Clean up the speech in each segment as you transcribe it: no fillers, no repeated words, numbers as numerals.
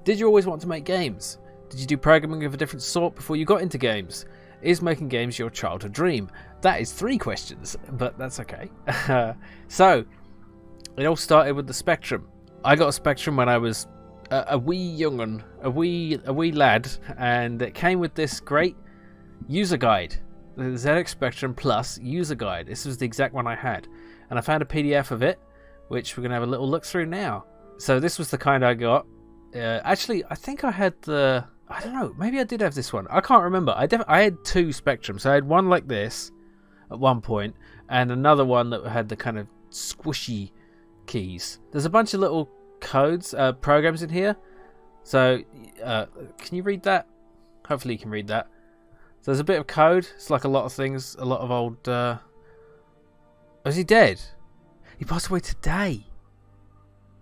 Did you always want to make games? Did you do programming of a different sort before you got into games? Is making games your childhood dream? That is 3 questions, but that's okay. So, it all started with the Spectrum. I got a Spectrum when I was a wee young'un, a wee lad, and it came with this great user guide, the ZX Spectrum Plus user guide. This was the exact one I had, and I found a PDF of it, which we're gonna have a little look through now. So this was the kind I got. Actually, I think I had the. I don't know. Maybe I did have this one. I can't remember. I had 2 Spectrums. I had one like this at one point, and another one that had the kind of squishy keys. There's a bunch of little codes, programs in here. So, can you read that? Hopefully you can read that. So there's a bit of code. It's like a lot of things. A lot of old... Oh, is he dead? He passed away today.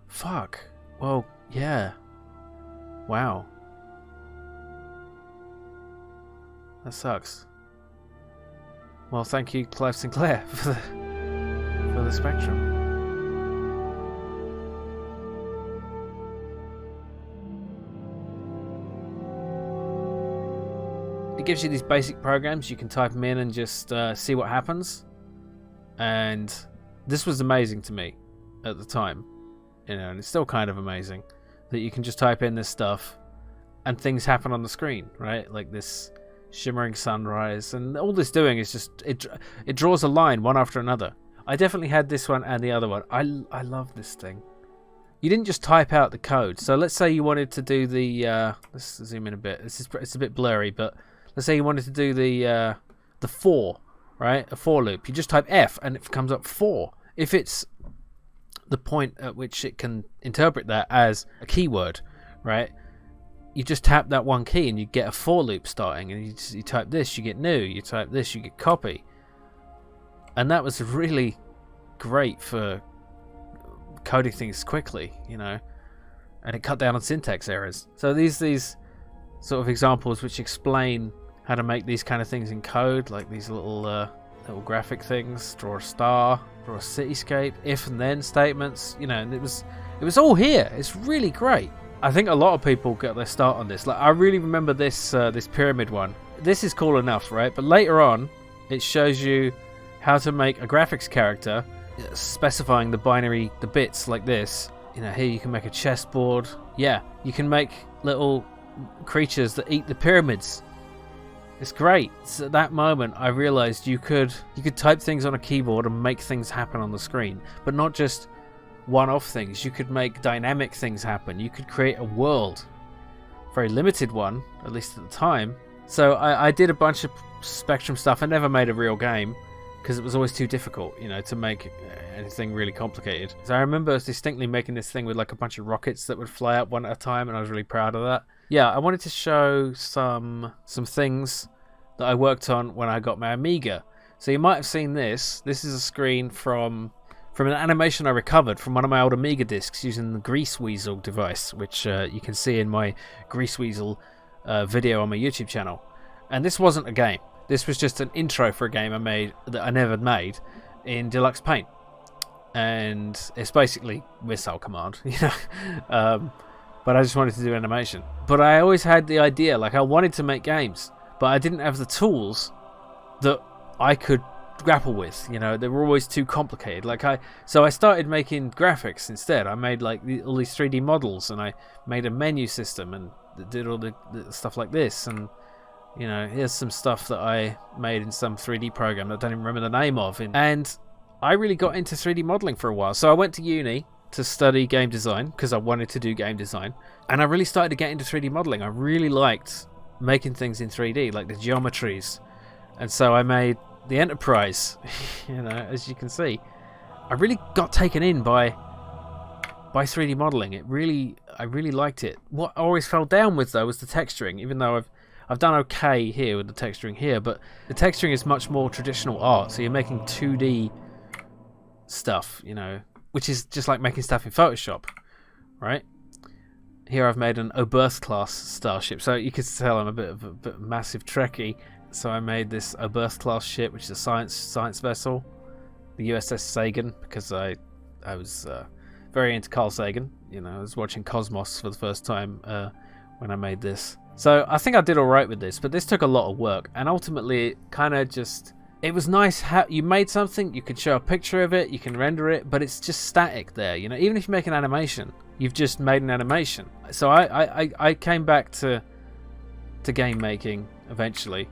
Fuck. Well, yeah. Wow. That sucks. Well, thank you, Clive Sinclair, for the Spectrum. It gives you these basic programs. You can type them in and just see what happens. And this was amazing to me at the time, and it's still kind of amazing that you can just type in this stuff and things happen on the screen, right? Like this shimmering sunrise, and all this doing is just it draws a line one after another. I definitely had this one and the other one. I love this thing. You didn't just type out the code. So let's say you wanted to do the let's zoom in a bit. It's a bit blurry, but let's say you wanted to do the for, right? A for loop. You just type F and it comes up for. If it's the point at which it can interpret that as a keyword, right? You just tap that one key and you get a for loop starting, and you type this, you get new. You type this, you get copy. And that was really great for coding things quickly, and it cut down on syntax errors. So these sort of examples which explain how to make these kind of things in code, like these little graphic things, draw a star, draw a cityscape, if and then statements, and it was all here. It's really great. I think a lot of people get their start on this. Like, I really remember this this pyramid one. This is cool enough, right? But later on, it shows you how to make a graphics character, specifying the bits like this. Here you can make a chessboard. Yeah, you can make little creatures that eat the pyramids. It's great. So at that moment, I realized you could type things on a keyboard and make things happen on the screen, but not just one-off things. You could make dynamic things happen. You could create a world. Very limited one, at least at the time. So I did a bunch of Spectrum stuff. I never made a real game because it was always too difficult, to make anything really complicated. So I remember distinctly making this thing with like a bunch of rockets that would fly up one at a time, and I was really proud of that. Yeah, I wanted to show some things that I worked on when I got my Amiga. So you might have seen this. This is a screen from an animation I recovered from one of my old Amiga discs using the Grease Weasel device, which you can see in my Grease Weasel video on my YouTube channel. And this wasn't a game. This was just an intro for a game I made that I never made in Deluxe Paint. And it's basically Missile Command, but I just wanted to do animation. But I always had the idea, like I wanted to make games, but I didn't have the tools that I could grapple with. They were always too complicated. So I started making graphics instead. I made like all these 3D models, and I made a menu system and did all the stuff like this. And here's some stuff that I made in some 3D program that I don't even remember the name of. And I really got into 3D modeling for a while. So I went to uni to study game design because I wanted to do game design, and I really started to get into 3D modeling. I really liked making things in 3D, like the geometries. And so I made the Enterprise, as you can see. I really got taken in by 3D modeling. I really liked it. What I always fell down with though was the texturing, even though I've done okay here with the texturing here, but the texturing is much more traditional art. So you're making 2D stuff, which is just like making stuff in Photoshop, right? Here I've made an Oberth class starship, so you can tell I'm a bit of a massive Trekkie. So I made this Oberth class ship, which is a science vessel, the USS Sagan, because I was very into Carl Sagan. You know, I was watching Cosmos for the first time when I made this. So I think I did alright with this, but this took a lot of work, and ultimately it kind of just... It was nice how you made something, you could show a picture of it, you can render it, but it's just static there. You know, even if you make an animation, you've just made an animation. So I came back to game making eventually,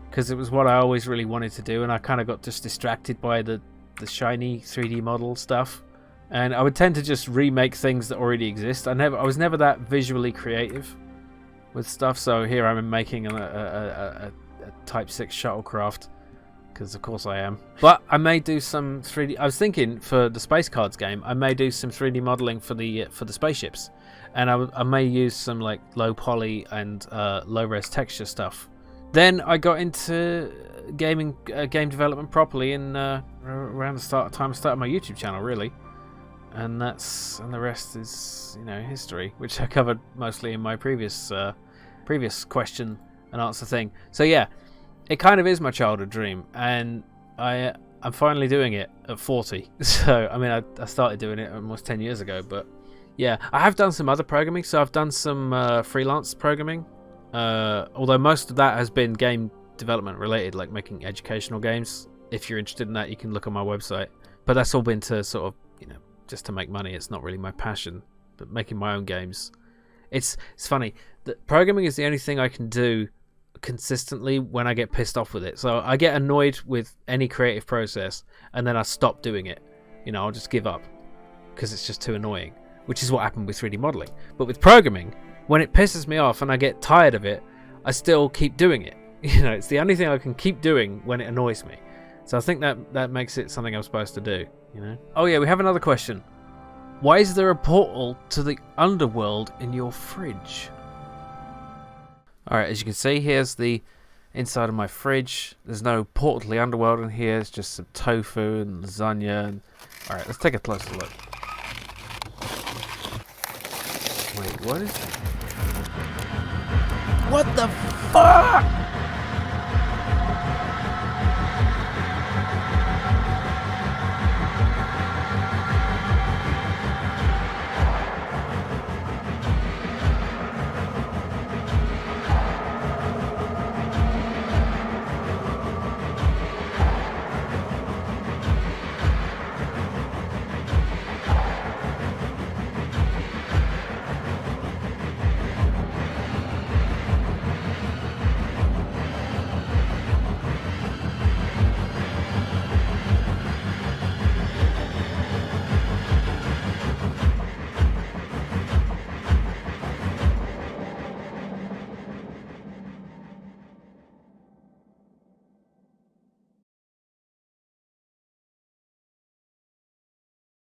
because it was what I always really wanted to do, and I kind of got just distracted by the shiny 3D model stuff. And I would tend to just remake things that already exist. I was never that visually creative with stuff, so here I'm making a Type 6 shuttlecraft. Because of course I am. But I may do some 3D... I was thinking for the Space Cards game, I may do some 3D modeling for the spaceships. And I may use some like low poly and low res texture stuff. Then I got into game development properly in around the time I started my YouTube channel, really. And the rest is, you know, history, which I covered mostly in my previous question and answer thing. So yeah. It kind of is my childhood dream, and I'm finally doing it at 40. So, I mean, I started doing it almost 10 years ago, but yeah. I have done some other programming, so I've done some freelance programming, although most of that has been game development related, like making educational games. If you're interested in that, you can look on my website. But that's all been to sort of, you know, just to make money. It's not really my passion, but making my own games. It's funny that programming is the only thing I can do consistently when I get pissed off with it. So I get annoyed with any creative process, and then I stop doing it. You know, I'll just give up because it's just too annoying, which is what happened with 3D modeling. But with programming, when it pisses me off and I get tired of it, I still keep doing it. You know, it's the only thing I can keep doing when it annoys me. So I think that makes it something I'm supposed to do, you know. Oh yeah, we have another question. Why is there a portal to the underworld in your fridge? Alright, as you can see, here's the inside of my fridge. There's no portal to the underworld in here. It's just some tofu and lasagna. Alright, let's take a closer look. Wait, what is... What the fuck?